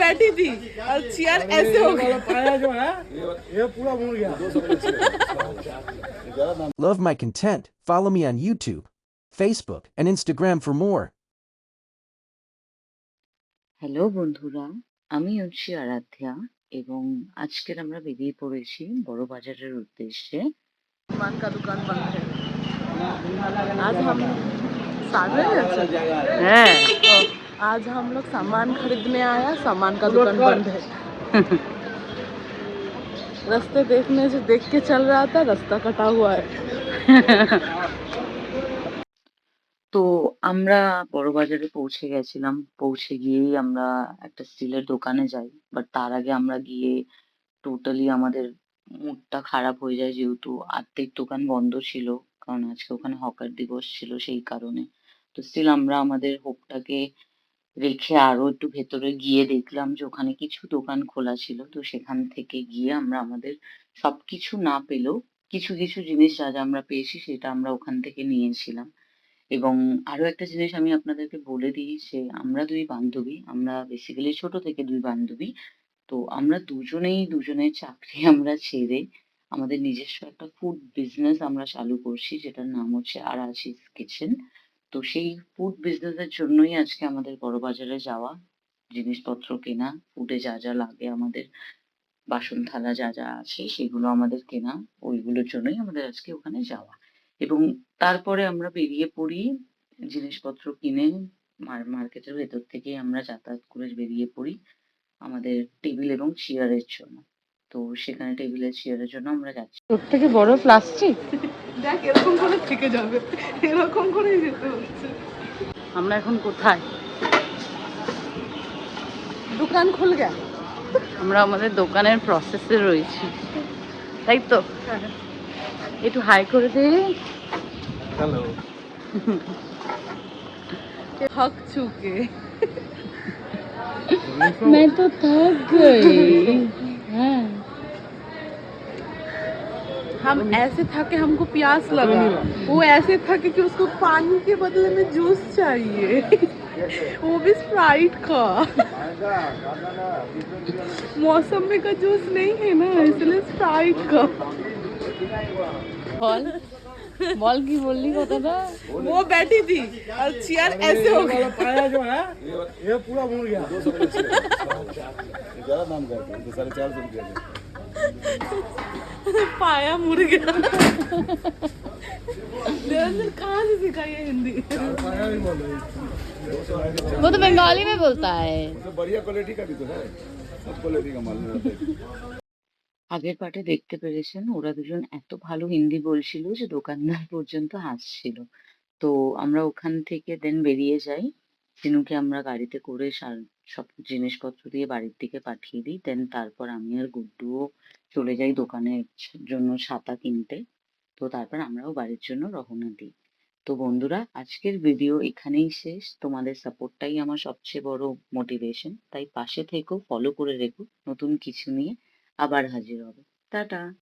बैठी थी और चेयर ऐसे हो गया। पाया जो है ये पूरा मुड़ गया। Love my content? Follow me on YouTube, Facebook, and Instagram for more. Hello বন্ধুরা, আমি হচ্ছি আরাধ্যা এবং আজকের আমরা বেরিয়ে পড়েছি বড় বাজারের উদ্দেশ্যে। सामान का दुकान बंद है। आज हम सागर হ্যাঁ, आज हम लोग सामान खरीदने आया, सामान का दुकान बंद है। रास्ते देखने से देख के चल रहा था, रास्ता कटा हुआ है। তো আমরা বড় বাজারে পৌঁছে গেছিলাম। পৌঁছে গিয়েই আমরা একটা স্টিলের দোকানে যাই, বাট তার আগে আমরা গিয়ে টোটালি আমাদের মুডটা খারাপ হয়ে যায়, যেহেতু আর্ধেক দোকান বন্ধ ছিল, কারণ আজকে ওখানে হকার দিবস ছিল সেই কারণে। তো স্টিল আমরা আমাদের হোপটাকে রেখে আরো একটু ভেতরে গিয়ে দেখলাম যে ওখানে কিছু দোকান খোলা ছিল। তো সেখান থেকে গিয়ে আমরা আমাদের সবকিছু না পেলেও কিছু কিছু জিনিস যা যা আমরা পেয়েছি সেটা আমরা ওখান থেকে নিয়েছিলাম। এবং আরো একটা জিনিস আমি আপনাদেরকে বলে দিই যে আমরা দুই বান্ধবী, আমরা বেসিক্যালি ছোট থেকে দুই বান্ধবী। তো আমরা দুজনেই দুজনের চাকরি আমরা ছেড়ে আমাদের নিজস্ব একটা ফুড বিজনেস আমরা চালু করছি, যেটার নাম হচ্ছে আরাশিস কিচেন। তো সেই ফুড বিজনেসের জন্যই আজকে আমাদের বড় বাজারে যাওয়া, জিনিসপত্র কেনা, ফুডে যা যা লাগে আমাদের, বাসন থালা যা যা আছে সেগুলো আমাদের কেনা, ওইগুলোর জন্যই আমাদের আজকে ওখানে যাওয়া। এবং তারপরে আমরা বেরিয়ে পড়ি জিনিসপত্র কিনে, মার্কেটের ভেতর থেকেই আমরা যাতায়াত করে বেরিয়ে পড়ি আমাদের টেবিল এবং চেয়ারের জন্য। তো সেখানে টেবিল আর চেয়ারের জন্য আমরা যাচ্ছি। সব থেকে বড় প্লাস্টিক দেখ, এরকম করে থেকে যাবে, এরকম করেই যেতে হচ্ছে। আমরা এখন কোথায়? দোকান খুল গেল। আমরা আমাদের দোকানের প্রসেসে রয়েছি, তাই তো? একটু হাই করে দে। हेलो थक चुके। मैं तो थक गई। हाँ, हम ऐसे थके, हमको प्यास लगा, वो ऐसे थके कि उसको पानी के बदले में जूस चाहिए, वो भी स्प्राइट का। मौसमी का जूस नहीं है ना, इसलिए स्प्राइट का। বল কি বললি কথাটা? वो बैठी थी और चेयर ऐसे हो गया। पाया जो है ये पूरा मुड़ गया। ज्यादा दाम करते हैं तो 450 रुपया पाया मुड़ गया। निरंजन कहाँ से सीखा ये हिंदी? पाया ही बोल रही। वो तो बंगाली में बोलता है। तो बढ़िया क्वालिटी का भी तो है, सब क्वालिटी का माल रहता है। আগের পার্টে দেখতে পেরেছেন ওরা দুজন এত ভালো হিন্দি বলছিল যে দোকানদার পর্যন্ত হাসছিল। তো আমরা ওখান থেকে দেন বেরিয়ে যাই। চিনুকে আমরা গাড়িতে করে সব জিনিসপত্র দিয়ে বাড়ির দিকে পাঠিয়ে দিই। দেন তারপর আমি আর গুড্ডুও চলে যাই দোকানের জন্য ছাতা কিনতে। তো তারপর আমরাও বাড়ির জন্য রওনা দিই। তো বন্ধুরা, আজকের ভিডিও এখানেই শেষ। তোমাদের সাপোর্টটাই আমার সবচেয়ে বড় মোটিভেশন, তাই পাশে থেকো, ফলো করে রেখো। নতুন কিছু নিয়ে আবার হাজির হব। টাটা।